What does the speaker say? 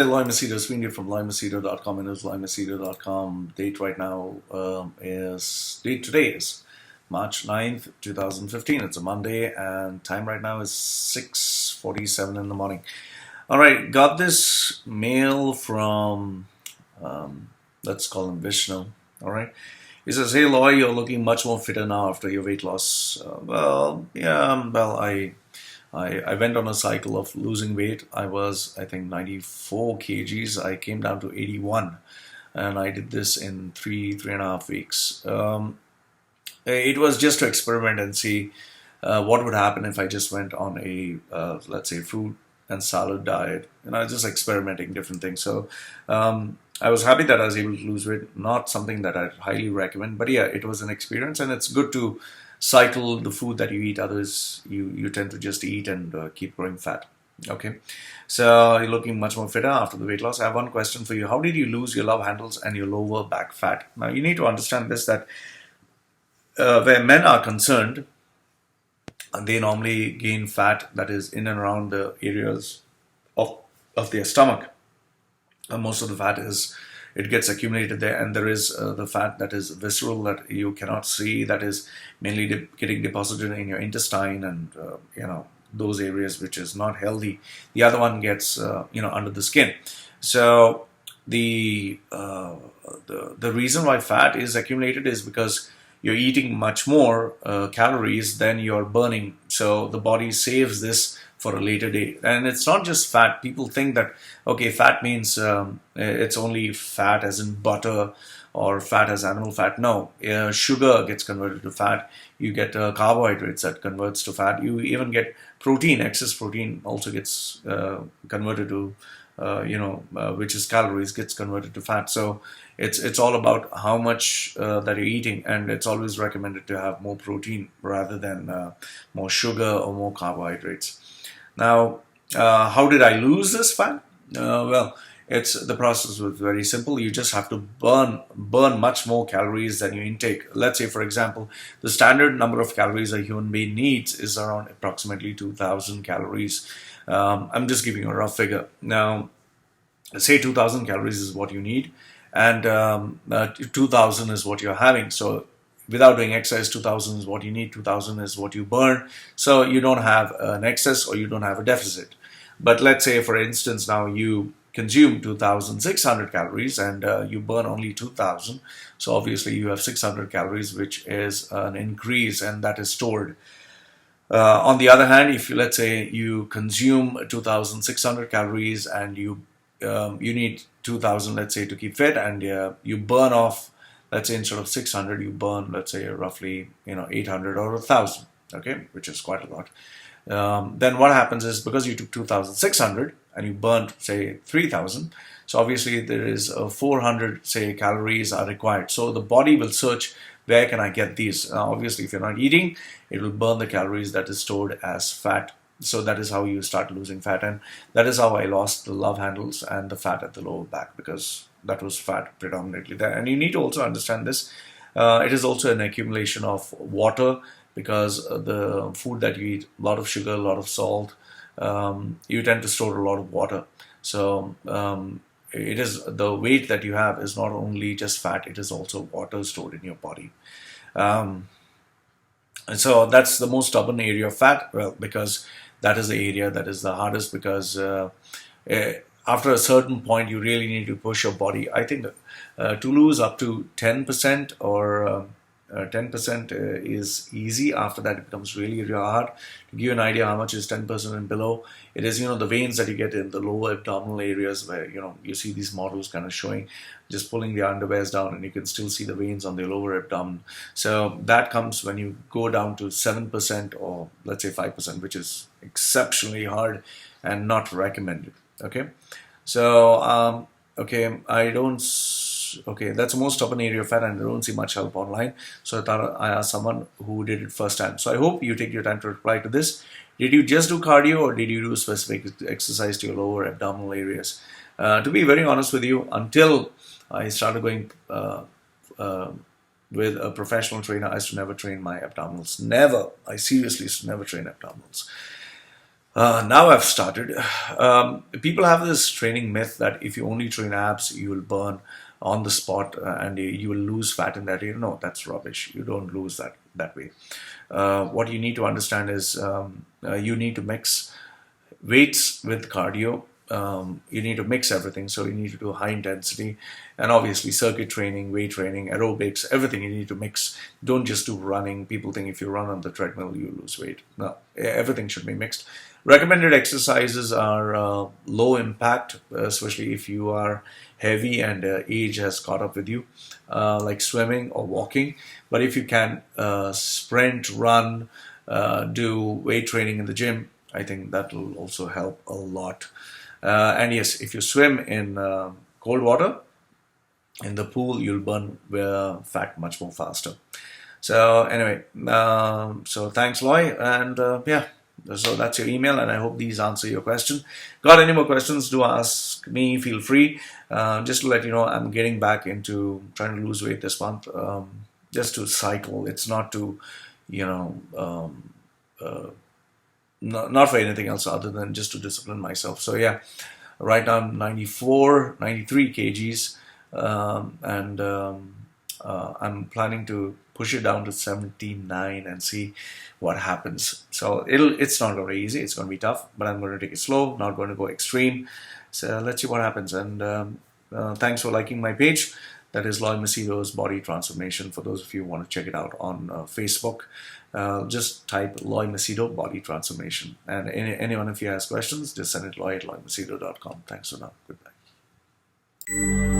Loy Machedo, screen read from loymachedo.com, and it's loymachedo.com. Date right now today is March 9th, 2015. It's a Monday, and time right now is 6:47 in the morning. All right, got this mail from, let's call him Vishnu. All right. He says, "Hey Loy, you're looking much more fitter now after your weight loss." I went on a cycle of losing weight. I was, I think, 94 kgs. I came down to 81, and I did this in three and a half weeks. It was just to experiment and see what would happen if I just went on a, let's say, fruit and salad diet. And I was just experimenting different things. So I was happy that I was able to lose weight. Not something that I'd highly recommend, but yeah, it was an experience, and it's good to cycle the food that you eat. Others you tend to just eat and keep growing fat. Okay, so you're looking much more fitter after the weight loss. I have one question for you. How did you lose your love handles and your lower back fat? Now you need to understand this, that where men are concerned, they normally gain fat that is in and around the areas of their stomach. Most of the fat it gets accumulated there, and there is the fat that is visceral, that you cannot see, that is mainly getting deposited in your intestine and those areas, which is not healthy. The other one gets under the skin. So the reason why fat is accumulated is because you're eating much more calories than you're burning. So the body saves this for a later date. And it's not just fat. People think that, okay, fat means it's only fat as in butter or fat as animal fat. No, sugar gets converted to fat. You get carbohydrates that converts to fat. You even get protein. Excess protein also gets converted to, which is calories, gets converted to fat. So it's all about how much that you're eating, and it's always recommended to have more protein rather than more sugar or more carbohydrates. Now, how did I lose this fat? The process was very simple. You just have to burn much more calories than you intake. Let's say, for example, the standard number of calories a human being needs is around approximately 2,000 calories. I'm just giving you a rough figure. Now, say 2,000 calories is what you need, and 2,000 is what you're having. So without doing exercise, 2,000 is what you need, 2,000 is what you burn. So you don't have an excess or you don't have a deficit. But let's say, for instance, now you consume 2,600 calories and you burn only 2,000. So obviously you have 600 calories, which is an increase, and that is stored. On the other hand, if let's say you consume 2,600 calories and you need 2,000, let's say, to keep fit, and you burn off, let's say, instead of 600, you burn, let's say, roughly 800 or 1,000, okay, which is quite a lot. Then what happens is, because you took 2,600 and you burned, say, 3,000, so obviously there is 400, say, calories are required. So the body will search, where can I get these? Now, obviously, if you're not eating, it will burn the calories that is stored as fat. So that is how you start losing fat, and that is how I lost the love handles and the fat at the lower back, because that was fat predominantly there. And you need to also understand this. It is also an accumulation of water, because the food that you eat, a lot of sugar, a lot of salt, you tend to store a lot of water. So it is, the weight that you have is not only just fat, it is also water stored in your body. And so that's the most stubborn area of fat, well, because that is the area that is the hardest, because after a certain point, you really need to push your body. I think to lose up to 10% or 10% is easy. After that, it becomes really, really hard. To give you an idea how much is 10% and below, it is, the veins that you get in the lower abdominal areas, where, you see these models kind of showing, just pulling the underwears down, and you can still see the veins on the lower abdomen. So that comes when you go down to 7% or let's say 5%, which is exceptionally hard and not recommended. Okay, so that's the most stubborn area of fat, and I don't see much help online. So I thought I asked someone who did it first time. So I hope you take your time to reply to this. Did you just do cardio, or did you do specific exercise to your lower abdominal areas? To be very honest with you, until I started going with a professional trainer, I used to never train my abdominals. Never. I seriously used to never train abdominals. Now I've started. People have this training myth that if you only train abs, you will burn on the spot and you will lose fat in that area. No, that's rubbish. You don't lose that way. What you need to understand is you need to mix weights with cardio. You need to mix everything. So you need to do high intensity and obviously circuit training, weight training, aerobics, everything you need to mix. Don't just do running. People think if you run on the treadmill, you lose weight. No, everything should be mixed. Recommended exercises are low impact, especially if you are heavy and age has caught up with you, like swimming or walking. But if you can sprint, run, do weight training in the gym, I think that will also help a lot. And yes, if you swim in cold water in the pool, you'll burn fat much more faster. So anyway, so thanks, Loy, and yeah. So that's your email, and I hope these answer your question. Got any more questions? Do ask me. Feel free. Just to let you know, I'm getting back into trying to lose weight this month. Just to cycle. It's not to, you know, not for anything else other than just to discipline myself. So yeah, right now I'm 93 kgs, and I'm planning to push it down to 79 and see what happens. So it's not going to be easy. It's going to be tough, but I'm going to take it slow. Not going to go extreme. So let's see what happens. And thanks for liking my page. That is Loy Machedo's Body Transformation. For those of you who want to check it out on Facebook, just type Loy Machedo Body Transformation. And anyone, if you has questions, just send it Loy at loymachedo.com. Thanks for now. Goodbye.